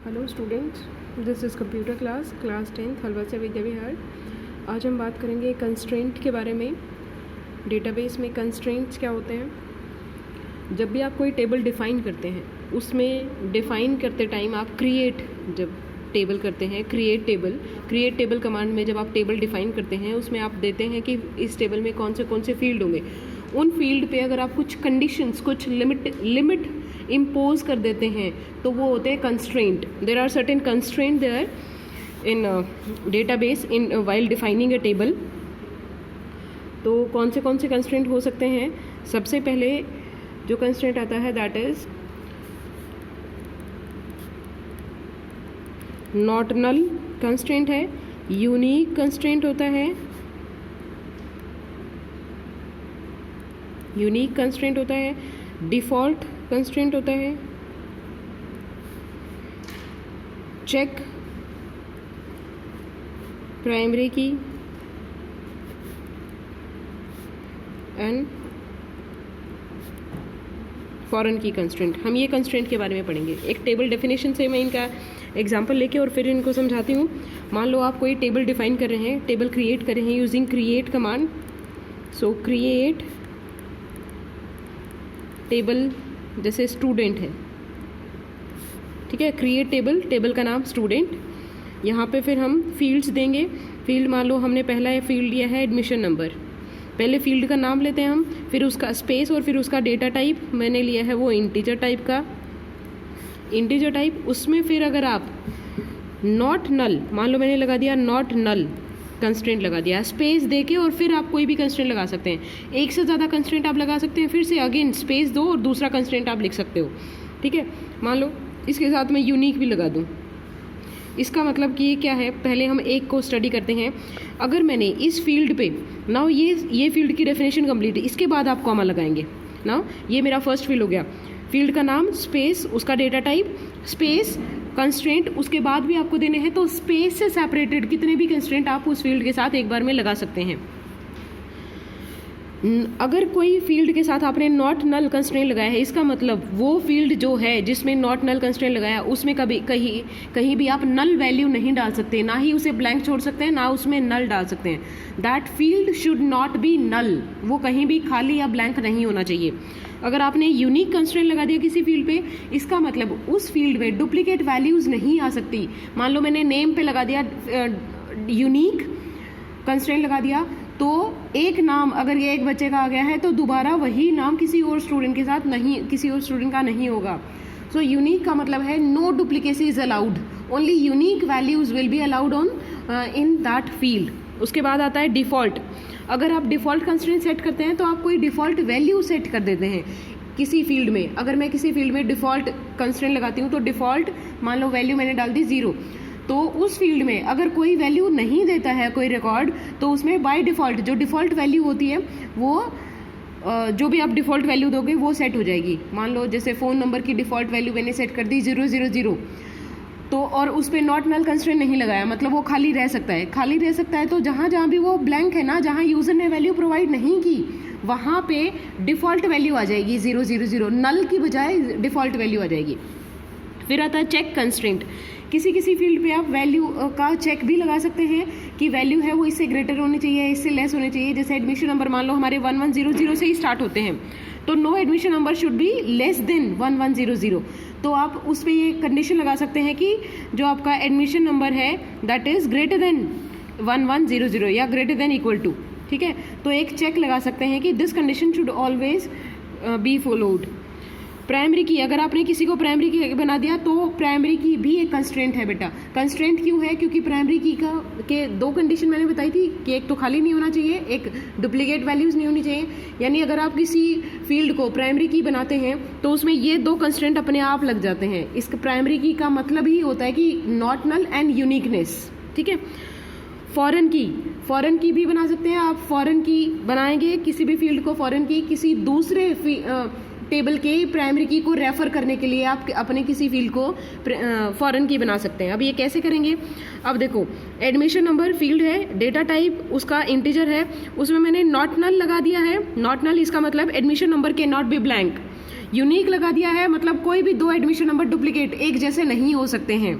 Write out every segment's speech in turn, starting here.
Hello students, this is computer class 10th Halvad से विद्या विहार। आज हम बात करेंगे कंस्ट्रेंट के बारे में। डेटाबेस में कंस्ट्रेंट्स क्या होते हैं। जब भी आप कोई टेबल डिफ़ाइन करते हैं, उसमें डिफ़ाइन करते टाइम आप जब टेबल करते हैं, क्रिएट टेबल कमांड में जब आप टेबल डिफ़ाइन करते हैं, उसमें आप देते हैं कि इस टेबल में कौन से फील्ड होंगे। उन फील्ड पे अगर आप कुछ कंडीशंस, कुछ लिमिट इम्पोज कर देते हैं तो वो होते हैं constraint. There are certain constraint there in database in while defining a table. तो कौन से कंस्ट्रेंट हो सकते हैं। सबसे पहले जो कंस्ट्रेंट आता है that is not null constraint है, यूनिक कंस्ट्रेंट होता है, डिफ़ॉल्ट कंस्ट्रेंट होता है, check primary key and foreign key constraint. हम ये कंस्ट्रेंट के बारे में पढ़ेंगे। एक टेबल डेफिनेशन से मैं इनका एग्जांपल लेके और फिर इनको समझाती हूँ। मान लो आप कोई टेबल डिफाइन कर रहे हैं, टेबल क्रिएट कर रहे हैं यूजिंग क्रिएट कमांड। सो क्रिएट टेबल जैसे स्टूडेंट है, ठीक है, क्रिएट टेबल का नाम स्टूडेंट। यहाँ पे फिर हम फील्ड्स देंगे। फील्ड मान लो हमने पहला फील्ड लिया है एडमिशन नंबर। पहले फील्ड का नाम लेते हैं हम, फिर उसका स्पेस और फिर उसका डेटा टाइप मैंने लिया है वो इंटीजर टाइप। उसमें फिर अगर आप नॉट नल, मान लो मैंने लगा दिया नॉट नल कंस्ट्रेंट लगा दिया, स्पेस देके और फिर आप कोई भी कंस्ट्रेंट लगा सकते हैं। एक से ज़्यादा कंस्ट्रेंट आप लगा सकते हैं, फिर से अगेन स्पेस दो और दूसरा कंस्ट्रेंट आप लिख सकते हो, ठीक है। मान लो इसके साथ मैं यूनिक भी लगा दूँ। इसका मतलब कि ये क्या है, पहले हम एक को स्टडी करते हैं। अगर मैंने इस फील्ड पे नाउ ये फील्ड की डेफिनेशन कंप्लीट है, इसके बाद आप कॉमा लगाएंगे। नाउ ये मेरा फर्स्ट फील्ड हो गया, फील्ड का नाम, स्पेस, उसका डेटा टाइप, स्पेस, कंस्ट्रेंट, उसके बाद भी आपको देने हैं। तो स्पेस से सेपरेटेड कितने भी कंस्ट्रेंट आप उस फील्ड के साथ एक बार में लगा सकते हैं। अगर कोई फील्ड के साथ आपने नॉट नल कंस्ट्रेंट लगाया है, इसका मतलब वो फील्ड जो है जिसमें नॉट नल कंस्ट्रेंट लगाया उसमें कहीं भी आप नल वैल्यू नहीं डाल सकते, ना ही उसे ब्लैंक छोड़ सकते हैं, ना उसमें नल डाल सकते हैं। That field should not be null, वो कहीं भी खाली या ब्लैंक नहीं होना चाहिए। अगर आपने यूनिक कंस्ट्रेंट लगा दिया किसी फील्ड पे, इसका मतलब उस फील्ड में डुप्लीकेट वैल्यूज नहीं आ सकती। मान लो मैंने नेम पे लगा दिया यूनिक कंस्ट्रेंट लगा दिया, तो एक नाम अगर ये एक बच्चे का आ गया है तो दोबारा वही नाम किसी और स्टूडेंट का नहीं होगा। सो यूनिक का मतलब है no duplicacy is allowed, only unique values will be allowed on in that field. उसके बाद आता है डिफ़ॉल्ट। अगर आप डिफ़ॉल्ट कंस्ट्रेंट सेट करते हैं तो आप कोई डिफ़ॉल्ट वैल्यू सेट कर देते हैं किसी फील्ड में। अगर मैं किसी फील्ड में डिफ़ॉल्ट कंस्ट्रेंट लगाती हूँ तो डिफ़ॉल्ट मान लो वैल्यू मैंने डाल दी 0, तो उस फील्ड में अगर कोई वैल्यू नहीं देता है कोई रिकॉर्ड, तो उसमें बाय डिफ़ॉल्ट जो डिफ़ॉल्ट वैल्यू होती है वो जो भी आप डिफ़ॉल्ट वैल्यू दोगे वो सेट हो जाएगी। मान लो जैसे फ़ोन नंबर की डिफ़ॉल्ट वैल्यू मैंने सेट कर दी 000, तो और उस पर नॉट नल कंस्ट्रेंट नहीं लगाया, मतलब वो खाली रह सकता है। तो जहाँ भी वो ब्लैंक है ना, जहाँ यूज़र ने वैल्यू प्रोवाइड नहीं की, वहाँ पे डिफ़ॉल्ट वैल्यू आ जाएगी 000, नल की बजाय डिफ़ॉल्ट वैल्यू आ जाएगी। फिर आता है चेक कंस्ट्रेंट। किसी फील्ड पे आप वैल्यू का चेक भी लगा सकते हैं कि वैल्यू है वो इससे ग्रेटर होनी चाहिए, इससे लेस होनी चाहिए। जैसे एडमिशन नंबर मान लो हमारे 1100 से ही स्टार्ट होते हैं, तो no admission number should be less than 1100। तो आप उस पर ये कंडीशन लगा सकते हैं कि जो आपका एडमिशन नंबर है दैट इज़ ग्रेटर देन 1100 या ग्रेटर देन इक्वल टू, ठीक है। तो एक चेक लगा सकते हैं कि this condition should always be followed. Primary की, अगर आपने किसी को प्राइमरी की बना दिया तो प्राइमरी की भी एक कंस्ट्रेंट है बेटा। कंस्ट्रेंट क्यों है, क्योंकि प्राइमरी की के दो कंडीशन मैंने बताई थी कि एक तो खाली नहीं होना चाहिए, एक डुप्लीकेट वैल्यूज़ नहीं होनी चाहिए। यानी अगर आप किसी फील्ड को प्राइमरी की बनाते हैं तो उसमें ये दो कंस्ट्रेंट अपने आप लग जाते हैं। इस प्राइमरी की का मतलब ही होता है कि नॉट नल एंड यूनिकनेस, ठीक है। फॉरेन की भी बना सकते हैं आप। फॉरेन की बनाएंगे किसी भी फील्ड को, फॉरेन की किसी दूसरे टेबल के प्राइमरी की को रेफर करने के लिए आप अपने किसी फील्ड को फॉरेन की बना सकते हैं। अब ये कैसे करेंगे, अब देखो एडमिशन नंबर फील्ड है, डेटा टाइप उसका इंटीजर है, उसमें मैंने नॉट नल लगा दिया है। नॉट नल इसका मतलब एडमिशन नंबर के नॉट बी ब्लैंक, यूनिक लगा दिया है मतलब कोई भी दो एडमिशन नंबर डुप्लीकेट एक जैसे नहीं हो सकते हैं,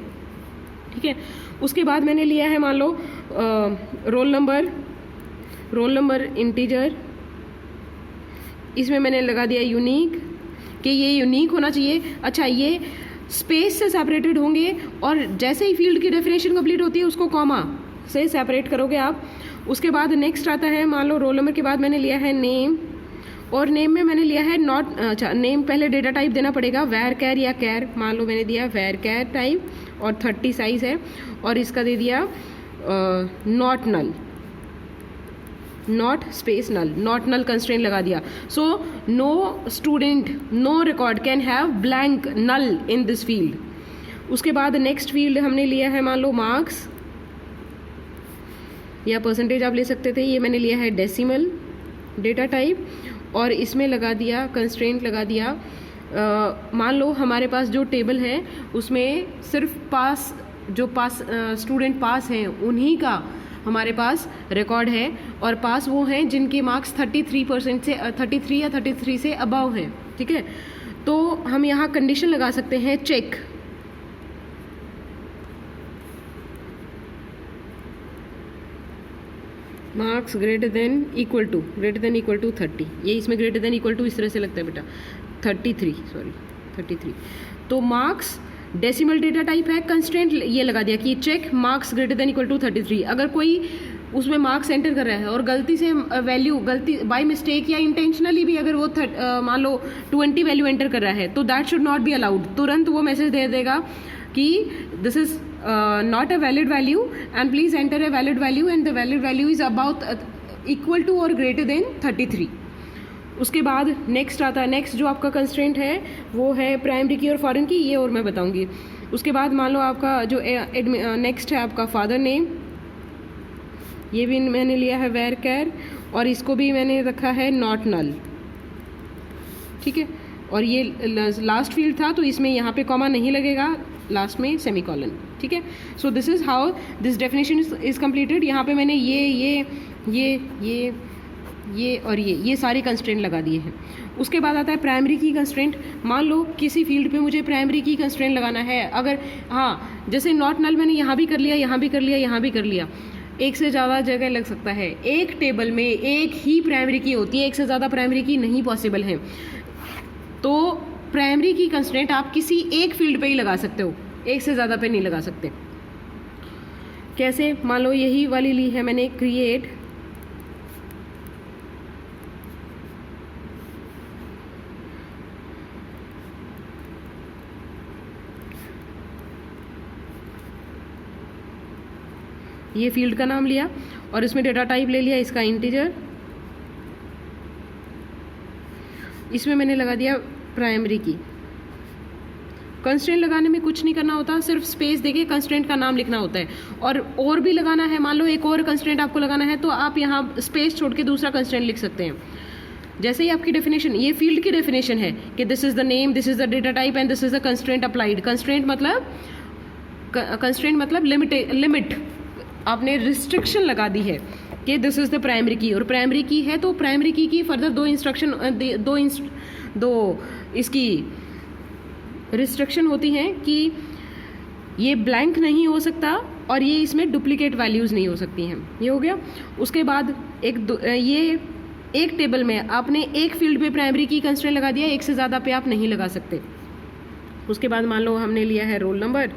ठीक है। उसके बाद मैंने लिया है मान लो रोल नंबर इंटीजर, इसमें मैंने लगा दिया यूनिक कि ये यूनिक होना चाहिए। अच्छा, ये स्पेस से सेपरेटेड होंगे और जैसे ही फील्ड की डेफिनेशन कंप्लीट होती है उसको कॉमा से सेपरेट करोगे आप। उसके बाद नेक्स्ट आता है मान लो रोल नंबर के बाद मैंने लिया है नेम, और नेम में मैंने लिया है नॉट, अच्छा नेम पहले डेटा टाइप देना पड़ेगा, वैर कैर या कैर, मान लो मैंने दिया वैर कैर टाइप और 30 साइज है, और इसका दे दिया not null, not space null, not null constraint लगा दिया। So no student, no record can have blank null in this field. उसके बाद नेक्स्ट फील्ड हमने लिया है मान लो मार्क्स या परसेंटेज आप ले सकते थे, ये मैंने लिया है डेसिमल डेटा टाइप, और इसमें लगा दिया कंस्ट्रेंट लगा दिया मान लो हमारे पास जो टेबल है उसमें सिर्फ पास, जो पास स्टूडेंट पास हैं उन्हीं का हमारे पास रिकॉर्ड है, और पास वो हैं जिनके मार्क्स 33% से 33 या 33 से अबव हैं, ठीक है। तो हम यहाँ कंडीशन लगा सकते हैं check, marks greater than equal to 30, ये इसमें ग्रेटर देन इक्वल टू इस तरह से लगता है बेटा 33। तो मार्क्स डेसिमल डेटा टाइप है, कंस्ट्रेंट ये लगा दिया कि check marks greater than equal to 33। अगर कोई उसमें मार्क्स एंटर कर रहा है और गलती से वैल्यू गलती बाय मिस्टेक या इंटेंशनली भी अगर वो मान लो 20 वैल्यू एंटर कर रहा है तो that should not be allowed, तुरंत वो मैसेज दे देगा कि this is not a valid value and please enter a valid value and the valid value is about equal to और ग्रेटर देन 33। उसके बाद नेक्स्ट आता है, नेक्स्ट जो आपका कंस्ट्रेंट है वो है प्राइमरी की और फॉरेन की, ये और मैं बताऊंगी। उसके बाद मान लो आपका जो नेक्स्ट है आपका फादर नेम, ये भी मैंने लिया है वेर कैर, और इसको भी मैंने रखा है नॉट नल, ठीक है। और ये लास्ट फील्ड था तो इसमें यहाँ पे कॉमा नहीं लगेगा, लास्ट में सेमीकोलन, ठीक है। So this is how this definition is completed. यहाँ पे मैंने ये और ये सारे कंस्ट्रेंट लगा दिए हैं। उसके बाद आता है प्राइमरी की कंस्ट्रेंट। मान लो किसी फील्ड पे मुझे प्राइमरी की कंस्ट्रेंट लगाना है, अगर हाँ जैसे नॉट नल मैंने यहाँ भी कर लिया, यहाँ भी कर लिया, यहाँ भी कर लिया, एक से ज़्यादा जगह लग सकता है। एक टेबल में एक ही प्राइमरी की होती है, एक से ज़्यादा प्राइमरी की नहीं पॉसिबल है। तो प्राइमरी की कंस्ट्रेंट आप किसी एक फील्ड पे ही लगा सकते हो, एक से ज़्यादा पे नहीं लगा सकते। कैसे? मान लो यही वाली ली है मैंने, क्रिएट ये फील्ड का नाम लिया और इसमें डेटा टाइप ले लिया इसका इंटीजर, इसमें मैंने लगा दिया प्राइमरी की। कंस्ट्रेंट लगाने में कुछ नहीं करना होता, सिर्फ स्पेस देके कंस्ट्रेंट का नाम लिखना होता है। और भी लगाना है, मान लो एक और कंस्ट्रेंट आपको लगाना है तो आप यहाँ स्पेस छोड़ के दूसरा कंस्ट्रेंट लिख सकते हैं। जैसे ही आपकी डेफिनेशन, ये फील्ड की डेफिनेशन है कि this is the name, this is the data type and this is the constraint applied. Constraint मतलब लिमिट, आपने रिस्ट्रिक्शन लगा दी है कि दिस इज द प्राइमरी की, और प्राइमरी की है तो प्राइमरी की फर्दर दो इसकी रिस्ट्रिक्शन होती हैं कि ये ब्लैंक नहीं हो सकता और ये इसमें डुप्लीकेट वैल्यूज़ नहीं हो सकती हैं। ये हो गया। उसके बाद एक टेबल में आपने एक फील्ड पे प्राइमरी की कंस्ट्रेंट लगा दिया, एक से ज़्यादा पे आप नहीं लगा सकते। उसके बाद मान लो हमने लिया है रोल नंबर,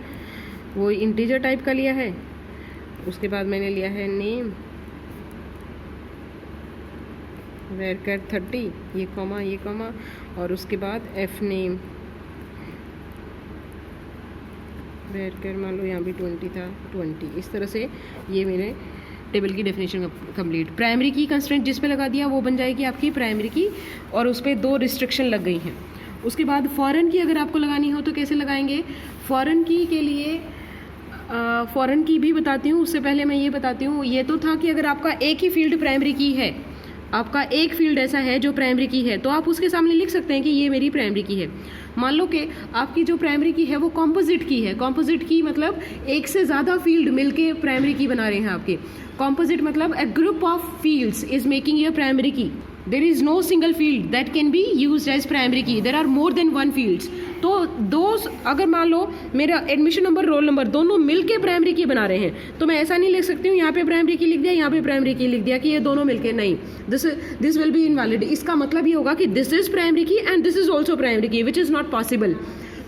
वो इंटीजर टाइप का लिया है। उसके बाद मैंने लिया है नेम, वेरकर 30, ये कॉमा, और उसके बाद एफ नेम, वेरकर मान लो यहाँ भी 20 था, 20। इस तरह से ये मेरे टेबल की डेफिनेशन कंप्लीट। प्राइमरी की कंस्ट्रेंट जिस पे लगा दिया वो बन जाएगी आपकी प्राइमरी की, और उस पर 2 रिस्ट्रिक्शन लग गई हैं। उसके बाद फॉरेन की अगर आपको लगानी हो तो कैसे लगाएंगे? फॉरेन की के लिए फॉरेन की भी बताती हूँ, उससे पहले मैं ये बताती हूँ। ये तो था कि अगर आपका एक ही फील्ड प्राइमरी की है, आपका एक फील्ड ऐसा है जो प्राइमरी की है, तो आप उसके सामने लिख सकते हैं कि ये मेरी प्राइमरी की है। मान लो कि आपकी जो प्राइमरी की है वो कॉम्पोजिट की है। कॉम्पोजिट की मतलब एक से ज़्यादा फील्ड मिलके प्राइमरी की बना रहे हैं आपके। कॉम्पोजिट मतलब a group of fields is making your primary key. There is no single field that can be use as primary key, there are more than one fields. तो दो, अगर मान लो मेरा एडमिशन नंबर, रोल नंबर दोनों मिलके primary की बना रहे हैं, तो मैं ऐसा नहीं लिख सकती हूँ यहाँ पे प्राइमरी की लिख दिया, यहाँ पे प्राइमरी की लिख दिया कि ये दोनों मिलके, नहीं, दिस विल बी इनवैलिड। इसका मतलब ये होगा कि this is primary key and this is also primary की, विच इज़ नॉट पॉसिबल।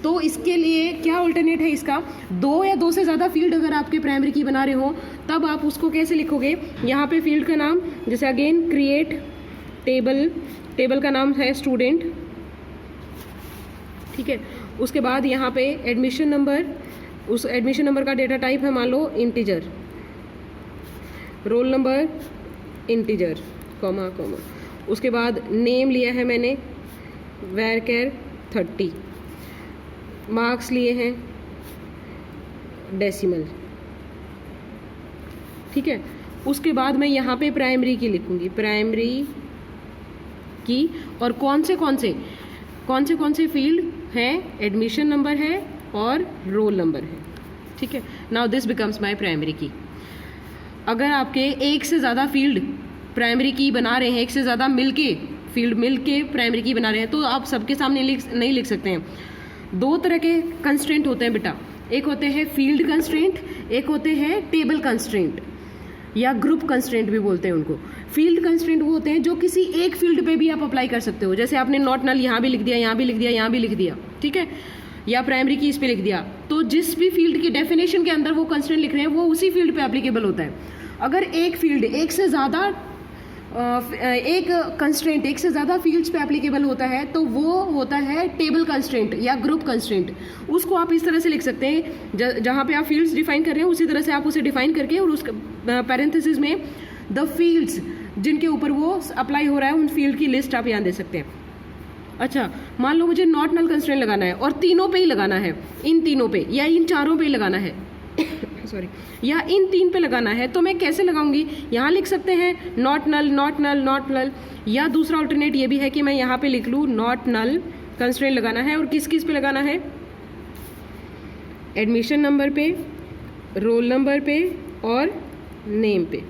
तो इसके लिए क्या ऑल्टरनेट है इसका, दो या दो से ज़्यादा फील्ड अगर आपके प्राइमरी की बना रहे हो तब आप उसको कैसे लिखोगे, यहाँ पे फील्ड का नाम, जैसे अगेन क्रिएट टेबल, टेबल का नाम है स्टूडेंट, ठीक है। उसके बाद यहाँ पे एडमिशन नंबर, उस एडमिशन नंबर का डेटा टाइप है मान लो integer, roll number integer, comma comma. उसके बाद नेम लिया है मैंने वैरकेर 30, मार्क्स लिए हैं डेसिमल, ठीक है। उसके बाद मैं यहाँ पे प्राइमरी की लिखूंगी, प्राइमरी की, और कौन से फील्ड हैं, एडमिशन नंबर है और रोल नंबर है, ठीक है। Now this becomes my primary की। अगर आपके एक से ज़्यादा फील्ड प्राइमरी की बना रहे हैं, एक से ज़्यादा फील्ड मिलके प्राइमरी की बना रहे हैं, तो आप सबके सामने नहीं लिख सकते हैं। दो तरह के कंस्ट्रेंट होते हैं बेटा, एक होते हैं फील्ड कंस्ट्रेंट, एक होते हैं टेबल कंस्ट्रेंट या ग्रुप कंस्ट्रेंट भी बोलते हैं उनको। फील्ड कंस्ट्रेंट वो होते हैं जो किसी एक फील्ड पे भी आप अप्लाई कर सकते हो, जैसे आपने नॉट नल यहाँ भी लिख दिया, यहाँ भी लिख दिया, यहाँ भी लिख दिया, ठीक है, या प्राइमरी की इस पे लिख दिया, तो जिस भी फील्ड की डेफिनेशन के अंदर वो कंस्ट्रेंट लिख रहे हैं वो उसी फील्ड पे एप्लीकेबल होता है। अगर एक फील्ड एक से ज़्यादा एक कंस्ट्रेंट एक से ज़्यादा फील्ड्स पे एप्लीकेबल होता है तो वो होता है टेबल कंस्ट्रेंट या ग्रुप कंस्ट्रेंट। उसको आप इस तरह से लिख सकते हैं, जहाँ पे आप फील्ड्स डिफाइन कर रहे हैं उसी तरह से आप उसे डिफाइन करके और उस पैरेंथेसिस में द फील्ड्स जिनके ऊपर वो अप्लाई हो रहा है उन फील्ड की लिस्ट आप यहाँ दे सकते हैं। अच्छा, मान लो मुझे नॉट नल कंस्ट्रेंट लगाना है और तीनों पे ही लगाना है, इन तीनों पे या इन चारों पे ही लगाना है सॉरी, या इन तीन पे लगाना है, तो मैं कैसे लगाऊंगी, यहाँ लिख सकते हैं not null not null not null, या दूसरा अल्टरनेट ये भी है कि मैं यहाँ पे लिख लूँ नॉट नल कंस्ट्रेंट लगाना है, और किस किस पे लगाना है, एडमिशन नंबर पे, रोल नंबर पे और नेम पे।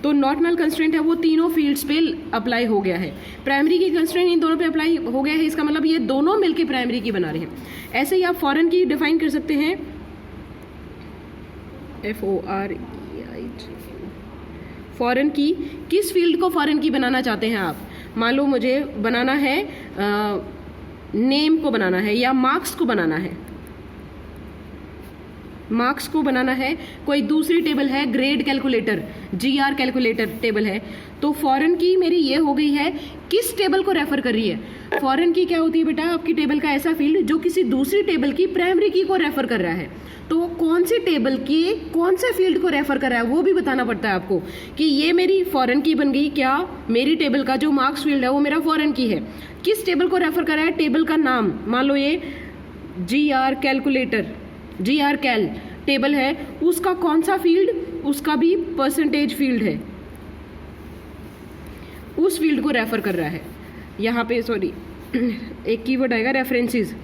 तो नॉट नल कंस्ट्रेंट है वो तीनों फील्ड्स पे अप्लाई हो गया है। प्राइमरी की कंस्ट्रेंट इन दोनों पे अप्लाई हो गया है, इसका मतलब ये दोनों मिलके प्राइमरी की बना रहे हैं। ऐसे ही आप फॉरेन की डिफाइन कर सकते हैं, FOREIG, फॉरेन की, किस फील्ड को फॉरेन की बनाना चाहते हैं आप, मान लो मुझे बनाना है नेम को बनाना है या मार्क्स को बनाना है, मार्क्स को बनाना है, कोई दूसरी टेबल है grade calculator, GR calculator table है, तो फॉरेन की मेरी ये हो गई है किस टेबल को रेफर कर रही है। फॉरेन की क्या होती है बेटा, आपकी टेबल का ऐसा फील्ड जो किसी दूसरी टेबल की प्राइमरी की को रेफर कर रहा है। तो कौन सी टेबल की कौन से फील्ड को रेफर कर रहा है वो भी बताना पड़ता है आपको कि ये मेरी फॉरेन की बन गई, क्या मेरी टेबल का जो मार्क्स फील्ड है वो मेरा फॉरेन की है, किस टेबल को रेफर कर रहा है, टेबल का नाम, मान लो ये GR कैलकुलेटर, GR कैल टेबल है, उसका कौन सा फील्ड, उसका भी परसेंटेज फील्ड है, उस फील्ड को रेफर कर रहा है। यहाँ पे सॉरी एक कीवर्ड आएगा रेफरेंसेस,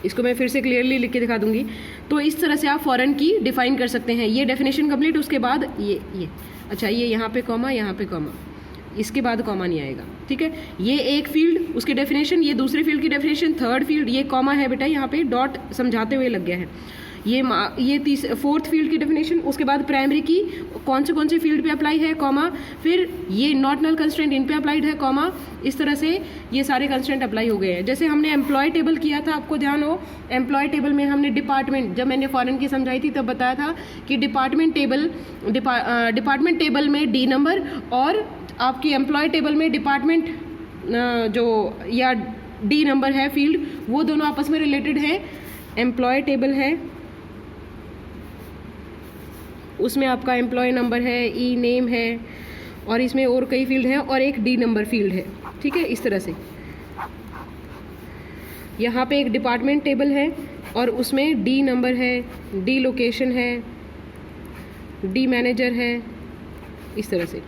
इसको मैं फिर से क्लियरली लिख के दिखा दूंगी। तो इस तरह से आप फॉरेन की डिफाइन कर सकते हैं। ये डेफिनेशन कंप्लीट, उसके बाद ये अच्छा, ये यहाँ पे कॉमा, यहाँ पे कॉमा, इसके बाद कॉमा नहीं आएगा, ठीक है। ये एक फील्ड उसकी डेफिनेशन, ये दूसरे फील्ड की डेफिनेशन, थर्ड फील्ड, ये कॉमा है बेटा यहाँ पे डॉट समझाते हुए लग गया है। ये फोर्थ फील्ड की डेफिनेशन, उसके बाद प्राइमरी की कौन से फील्ड पे अप्लाई है, कॉमा, फिर ये नॉट नल कंस्ट्रेंट इन पे अप्लाइड है, कॉमा। इस तरह से ये सारे कंस्ट्रेंट अप्लाई हो गए हैं। जैसे हमने एम्प्लॉय टेबल किया था, आपको ध्यान हो, एम्प्लॉय टेबल में हमने डिपार्टमेंट, जब मैंने फॉरेन की समझाई थी तब बताया था कि डिपार्टमेंट टेबल में D नंबर और आपकी एम्प्लॉय टेबल में डिपार्टमेंट जो या D नंबर है फील्ड, वो दोनों आपस में रिलेटेड हैं। एम्प्लॉय टेबल है, उसमें आपका एम्प्लॉय नंबर है, ई नेम है, और इसमें और कई फील्ड हैं और एक D नंबर फील्ड है, ठीक है। इस तरह से यहाँ पे एक डिपार्टमेंट टेबल है और उसमें D नंबर है, D लोकेशन है, D मैनेजर है, इस तरह से।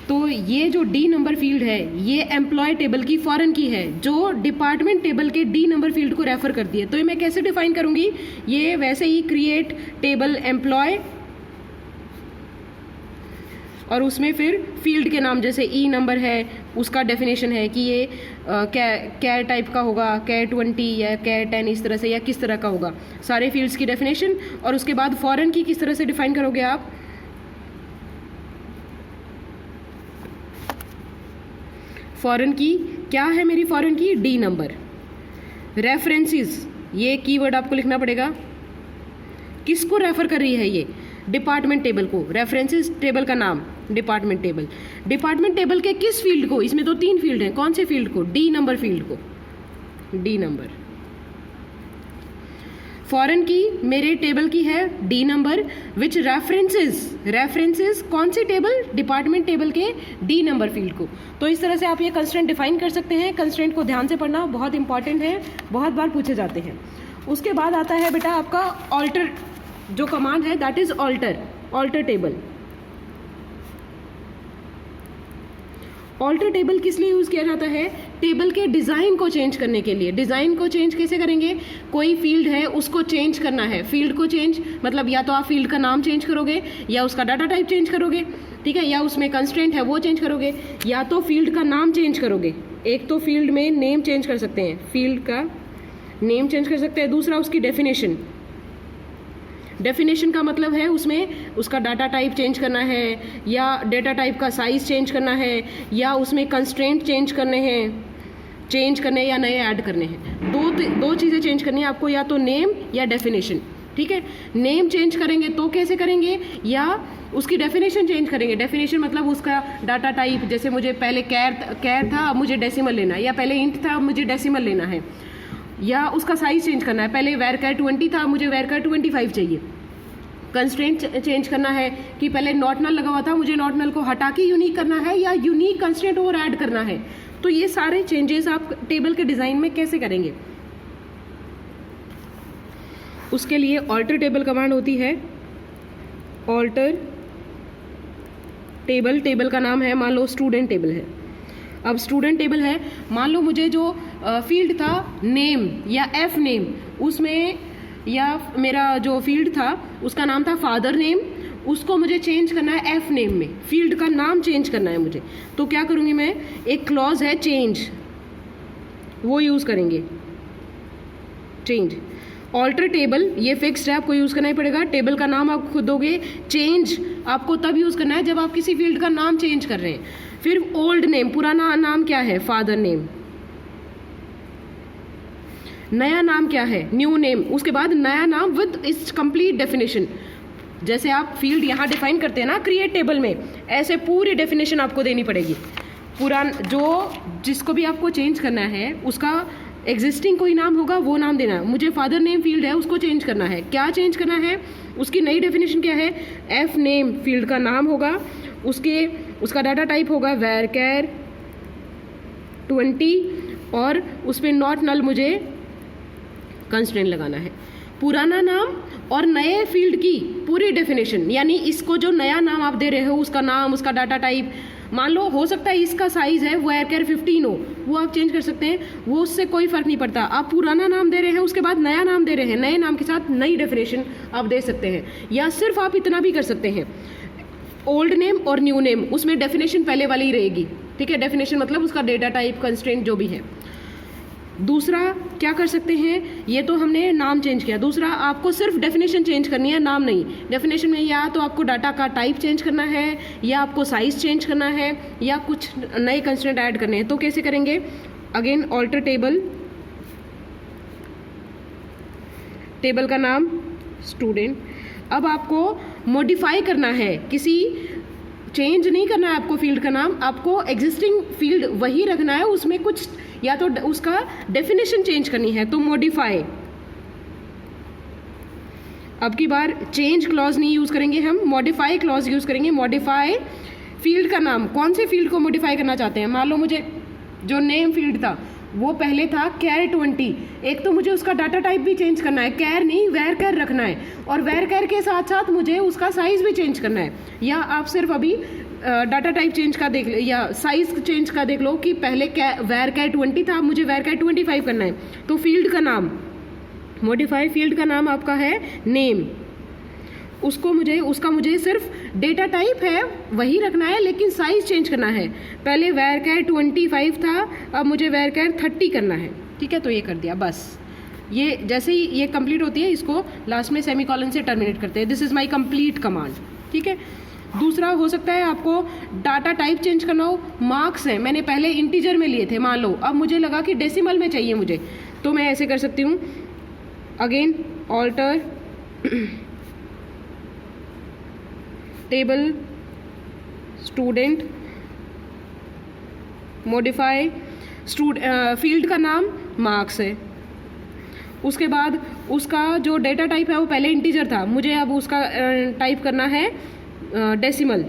तो ये जो D नंबर फील्ड है ये एम्प्लॉय टेबल की फॉरेन की है जो डिपार्टमेंट टेबल के D नंबर फील्ड को रेफर करती है। तो ये मैं कैसे डिफाइन करूंगी, ये वैसे ही क्रिएट टेबल एम्प्लॉय और उसमें फिर फील्ड के नाम, जैसे ई नंबर है उसका डेफिनेशन है कि ये कैर टाइप का होगा, कैर 20 या कैर 10 इस तरह से, या किस तरह का होगा, सारे फील्ड्स की डेफिनेशन। और उसके बाद फॉरेन की किस तरह से डिफाइन करोगे आप, फॉरेन की क्या है मेरी, फॉरेन की डी नंबर। रेफरेंसेस, ये कीवर्ड आपको लिखना पड़ेगा, किसको रेफर कर रही है ये, डिपार्टमेंट टेबल को। रेफरेंसेस टेबल का नाम डिपार्टमेंट टेबल, डिपार्टमेंट टेबल के किस फील्ड को, इसमें तो 3 फील्ड हैं, कौन से फील्ड को, डी नंबर फील्ड को, डी नंबर। फॉरेन की मेरे टेबल की है डी नंबर, विच रेफरेंसेस कौन सी टेबल, डिपार्टमेंट टेबल के डी नंबर फील्ड को। तो इस तरह से आप ये कंस्ट्रेंट डिफाइन कर सकते हैं। कंस्ट्रेंट को ध्यान से पढ़ना बहुत इंपॉर्टेंट है, बहुत बार पूछे जाते हैं। उसके बाद आता है बेटा आपका ऑल्टर, जो कमांड है that is alter table. Alter table किस लिए यूज किया जाता है, टेबल के डिजाइन को चेंज करने के लिए। डिजाइन को चेंज कैसे करेंगे, कोई फील्ड है उसको चेंज करना है, फील्ड को चेंज मतलब या तो आप फील्ड का नाम चेंज करोगे, या उसका डाटा टाइप चेंज करोगे, ठीक है, या उसमें कंस्ट्रेंट है वो चेंज करोगे, या तो फील्ड का नाम चेंज करोगे। एक तो फील्ड में नेम चेंज कर सकते हैं, फील्ड का नेम चेंज कर सकते हैं। दूसरा उसकी डेफिनेशन, डेफिनेशन का मतलब है उसमें उसका डाटा टाइप चेंज करना है, या डेटा टाइप का साइज चेंज करना है, या उसमें कंस्ट्रेंट चेंज करने या नए ऐड करने हैं। दो चीज़ें चेंज करनी है आपको, या तो नेम या डेफिनेशन, ठीक है। नेम चेंज करेंगे तो कैसे करेंगे, या उसकी डेफिनेशन चेंज करेंगे। डेफिनेशन मतलब उसका डाटा टाइप, जैसे मुझे पहले कैर था अब मुझे डेसिमल लेना है, या पहले इंट था अब मुझे डेसिमल लेना है, या उसका साइज चेंज करना है, पहले वेरकैर 20 था मुझे वेरकैर 25 चाहिए। कंस्ट्रेंट चेंज करना है कि पहले नॉट नल लगा हुआ था मुझे नॉट नल को हटा के यूनिक करना है, या यूनिक कंस्ट्रेंट और ऐड करना है। तो ये सारे चेंजेस आप टेबल के डिजाइन में कैसे करेंगे, उसके लिए ऑल्टर टेबल कमांड होती है। ऑल्टर टेबल, टेबल का नाम है, मान लो स्टूडेंट टेबल है। अब स्टूडेंट टेबल है, मान लो मुझे जो फील्ड था नेम या एफ नेम, उसमें या मेरा जो फील्ड था उसका नाम था फादर नेम, उसको मुझे चेंज करना है एफ नेम में, फील्ड का नाम चेंज करना है मुझे। तो क्या करूँगी मैं, एक क्लॉज है चेंज, वो यूज़ करेंगे, चेंज। ऑल्टर टेबल ये फिक्स्ड है, आपको यूज़ करना ही पड़ेगा। टेबल का नाम आप खुद दोगे, चेंज आपको तब यूज़ करना है जब आप किसी फील्ड का नाम चेंज कर रहे हैं। फिर ओल्ड नेम, पुराना नाम क्या है, फादर नेम। नया नाम क्या है, न्यू नेम। उसके बाद नया नाम विद इट्स कंप्लीट डेफिनेशन। जैसे आप फील्ड यहाँ डिफाइन करते हैं ना क्रिएट टेबल में, ऐसे पूरी डेफिनेशन आपको देनी पड़ेगी। जो जिसको भी आपको चेंज करना है उसका एग्जिस्टिंग कोई नाम होगा वो नाम देना है। मुझे फादर नेम फील्ड है उसको चेंज करना है, क्या चेंज करना है, उसकी नई डेफिनेशन क्या है, एफ नेम फील्ड का नाम होगा, उसका डाटा टाइप होगा वेरकैर 20, और उस पर नॉट नल मुझे कंस्ट्रेंट लगाना है। पुराना नाम और नए फील्ड की पूरी डेफिनेशन, यानी इसको जो नया नाम आप दे रहे हो उसका नाम, उसका डाटा टाइप, मान लो हो सकता है इसका साइज है वेरकैर 15 हो, वो आप चेंज कर सकते हैं, वो उससे कोई फर्क नहीं पड़ता। आप पुराना नाम दे रहे हैं उसके बाद नया नाम दे रहे हैं, नए नाम के साथ नई डेफिनेशन आप दे सकते हैं। या सिर्फ आप इतना भी कर सकते हैं, ओल्ड नेम और न्यू नेम, उसमें डेफिनेशन पहले वाली ही रहेगी, ठीक है। डेफिनेशन मतलब उसका डेटा टाइप कंस्ट्रेंट जो भी है। दूसरा क्या कर सकते हैं, ये तो हमने नाम चेंज किया। दूसरा आपको सिर्फ डेफिनेशन चेंज करनी है, नाम नहीं। डेफिनेशन में या तो आपको डाटा का टाइप चेंज करना है, या आपको साइज चेंज करना है, या कुछ नए कंस्ट्रेंट ऐड करने हैं। तो कैसे करेंगे, अगेन ऑल्टर टेबल, टेबल का नाम स्टूडेंट। अब आपको मॉडिफाई करना है, किसी चेंज नहीं करना है आपको फील्ड का नाम, आपको एग्जिस्टिंग फील्ड वही रखना है, उसमें कुछ या तो उसका डेफिनेशन चेंज करनी है, तो मॉडिफाई। अब की बार चेंज क्लॉज नहीं यूज करेंगे हम, मॉडिफाई क्लॉज यूज करेंगे। मॉडिफाई फील्ड का नाम, कौन से फील्ड को मॉडिफाई करना चाहते हैं। मान लो मुझे जो नेम फील्ड था वो पहले था कैर 20, एक तो मुझे उसका डाटा टाइप भी चेंज करना है, कैर नहीं वेरकैर रखना है, और वेरकैर के साथ साथ मुझे उसका साइज भी चेंज करना है। या आप सिर्फ अभी डाटा टाइप चेंज का देख लो या साइज चेंज का देख लो कि पहले वेरकैर 20 था, मुझे वेरकैर 25 करना है। तो फील्ड का नाम, मॉडिफाई फील्ड का नाम आपका है नेम। उसका मुझे सिर्फ डेटा टाइप है वही रखना है, लेकिन साइज़ चेंज करना है। पहले varchar 25 था, अब मुझे varchar 30 करना है। ठीक है, तो ये कर दिया बस। ये जैसे ही ये कंप्लीट होती है, इसको लास्ट में सेमीकोलन से टर्मिनेट करते हैं। This is my complete command. ठीक है, दूसरा हो सकता है आपको डाटा टाइप चेंज करना हो। मार्क्स है, मैंने पहले इंटीजर में लिए थे मान लो, अब मुझे लगा कि डेसिमल में चाहिए मुझे, तो मैं ऐसे कर सकती हूँ, again alter table student, modify field का नाम मार्क्स है। उसके बाद उसका जो डेटा टाइप है वो पहले इंटीजर था, मुझे अब उसका टाइप करना है डेसिमल।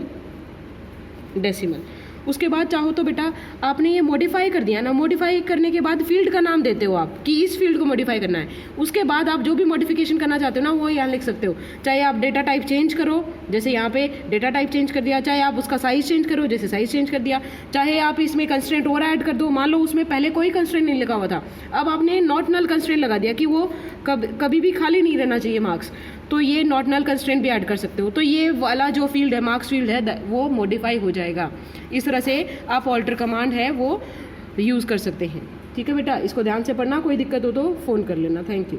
उसके बाद चाहो तो बेटा आपने ये मॉडिफाई कर दिया ना, मॉडिफाई करने के बाद फील्ड का नाम देते हो आप कि इस फील्ड को मॉडिफाई करना है। उसके बाद आप जो भी मॉडिफिकेशन करना चाहते हो ना वो यहाँ लिख सकते हो। चाहे आप डेटा टाइप चेंज करो, जैसे यहाँ पे डेटा टाइप चेंज कर दिया, चाहे आप उसका साइज चेंज करो, जैसे साइज चेंज कर दिया, चाहे आप इसमें कंस्ट्रेंट और ऐड कर दो। मान लो उसमें पहले कोई कंस्ट्रेंट नहीं लगा हुआ था, अब आपने नॉट नल कंस्ट्रेंट लगा दिया कि वो कभी भी खाली नहीं रहना चाहिए मार्क्स, तो ये नॉट नल कंस्ट्रेंट भी ऐड कर सकते हो। तो ये वाला जो फील्ड है मार्क्स फील्ड है वो मॉडिफाई हो जाएगा। इस तरह से आप ऑल्टर कमांड है वो यूज़ कर सकते हैं। ठीक है बेटा, इसको ध्यान से पढ़ना, कोई दिक्कत हो तो फ़ोन कर लेना। Thank you.